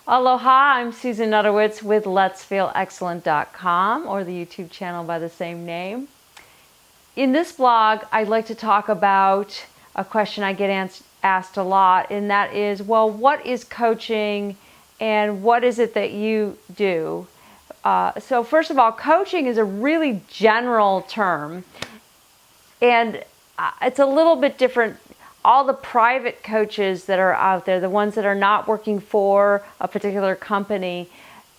Aloha, I'm Susan Nutterwitz with Let'sFeelExcellent.com or the YouTube channel by the same name. In this blog, I'd like to talk about a question I get asked a lot, and that is, well, what is coaching and what is it that you do? So first of all, coaching is a really general term, and it's a little bit different. All the private coaches that are out there, the ones that are not working for a particular company,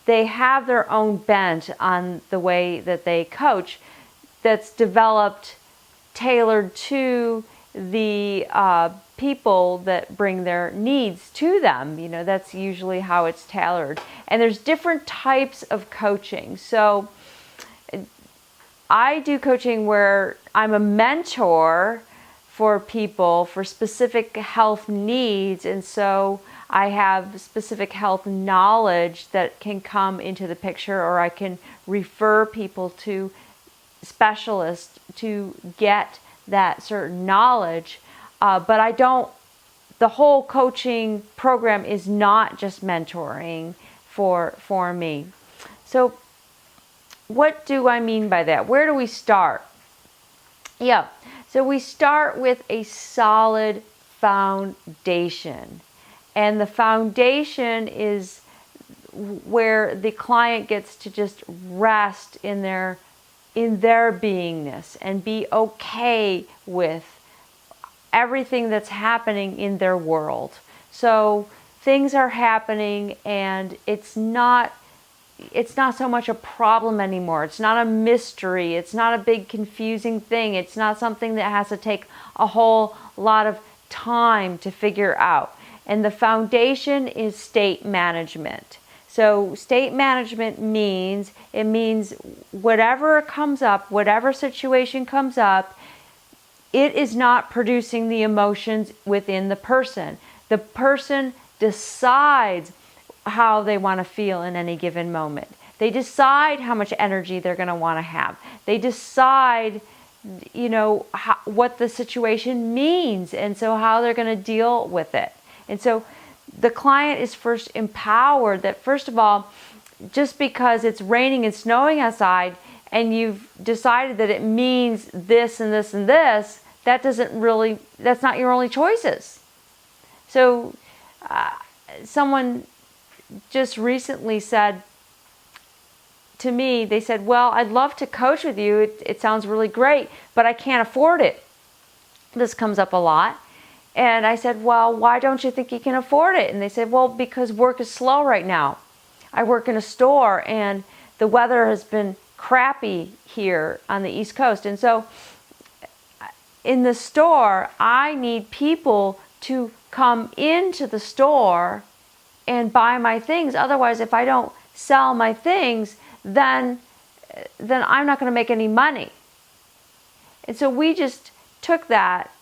they have their own bent on the way that they coach that's developed, tailored to the people that bring their needs to them. You know, that's usually how it's tailored. And there's different types of coaching. So I do coaching where I'm a mentor for people for specific health needs, and so I have specific health knowledge that can come into the picture, or I can refer people to specialists to get that certain knowledge. But the whole coaching program is not just mentoring for me. So what do I mean by that? Where do we start? Yeah, so we start with a solid foundation. And the foundation is where the client gets to just rest in their beingness and be okay with everything that's happening in their world. So things are happening and it's not so much a problem anymore. It's not a mystery. It's not a big confusing thing. It's not something that has to take a whole lot of time to figure out. And the foundation is state management. So state management means whatever comes up, whatever situation comes up, it is not producing the emotions within the person. The person decides how they want to feel in any given moment. They decide how much energy they're going to want to have. They decide, what the situation means, and so how they're going to deal with it. And so the client is first empowered that, first of all, just because it's raining and snowing outside and you've decided that it means this and this and this, that's not your only choices. So someone just recently said to me, they said, well, I'd love to coach with you. It sounds really great, but I can't afford it. This comes up a lot. And I said, well, why don't you think you can afford it? And they said, well, because work is slow right now. I work in a store and the weather has been crappy here on the East Coast. And so in the store, I need people to come into the store and buy my things. Otherwise, if I don't sell my things, then I'm not going to make any money. And so we just took that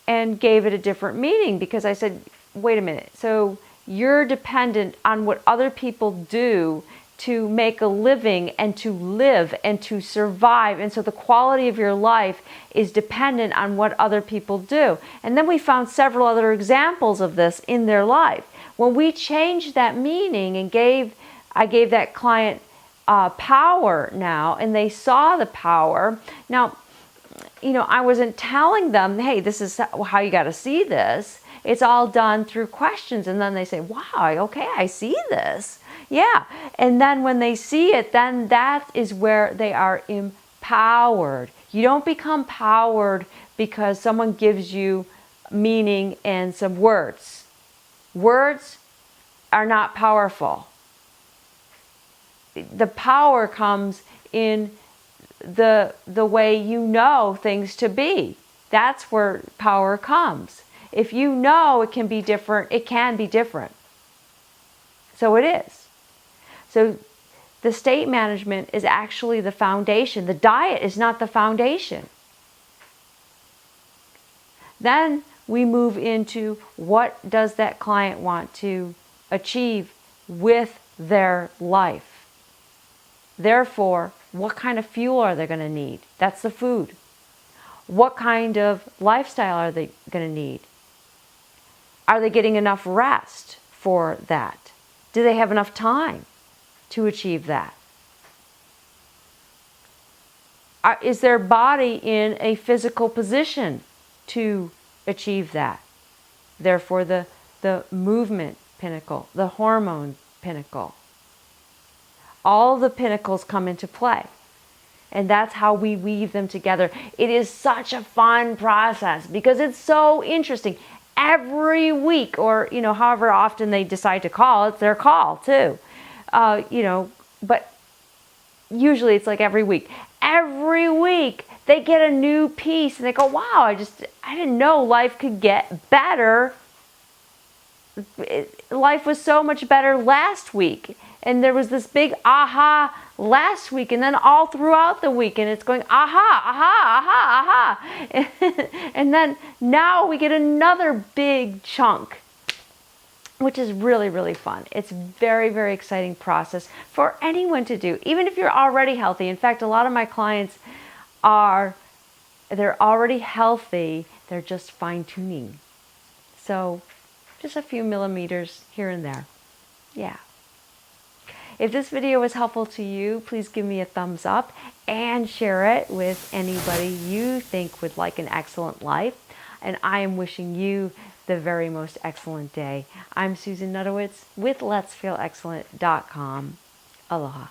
and gave it a different meaning, because I said, wait a minute, so you're dependent on what other people do to make a living and to live and to survive. And so the quality of your life is dependent on what other people do. And then we found several other examples of this in their life. When we changed that meaning and I gave that client power now, and they saw the power. Now, I wasn't telling them, hey, this is how you got to see this. It's all done through questions. And then they say, wow, okay, I see this. Yeah. And then when they see it, then that is where they are empowered. You don't become powered because someone gives you meaning and some words. Words are not powerful. The power comes in the way you know things to be. That's where power comes. If you know it can be different, it can be different. So it is. So the state management is actually the foundation. The diet is not the foundation. Then we move into, what does that client want to achieve with their life? Therefore, what kind of fuel are they going to need? That's the food. What kind of lifestyle are they going to need? Are they getting enough rest for that? Do they have enough time to achieve that? Is their body in a physical position to achieve that? Therefore, the movement pinnacle, the hormone pinnacle. All the pinnacles come into play. And that's how we weave them together. It is such a fun process because it's so interesting. Every week, or however often they decide to call, it's their call too. But usually it's like every week. Every week they get a new piece and they go, wow, I didn't know life could get better. Life was so much better last week. And there was this big aha last week, and then all throughout the week, and it's going aha, aha, aha, aha. And then now we get another big chunk, which is really, really fun. It's very, very exciting process for anyone to do, even if you're already healthy. In fact, a lot of my clients they're already healthy, they're just fine-tuning. So just a few millimeters here and there. Yeah. If this video was helpful to you, please give me a thumbs up and share it with anybody you think would like an excellent life. And I am wishing you the very most excellent day. I'm Susan Nudowitz with Let'sFeelExcellent.com. Aloha.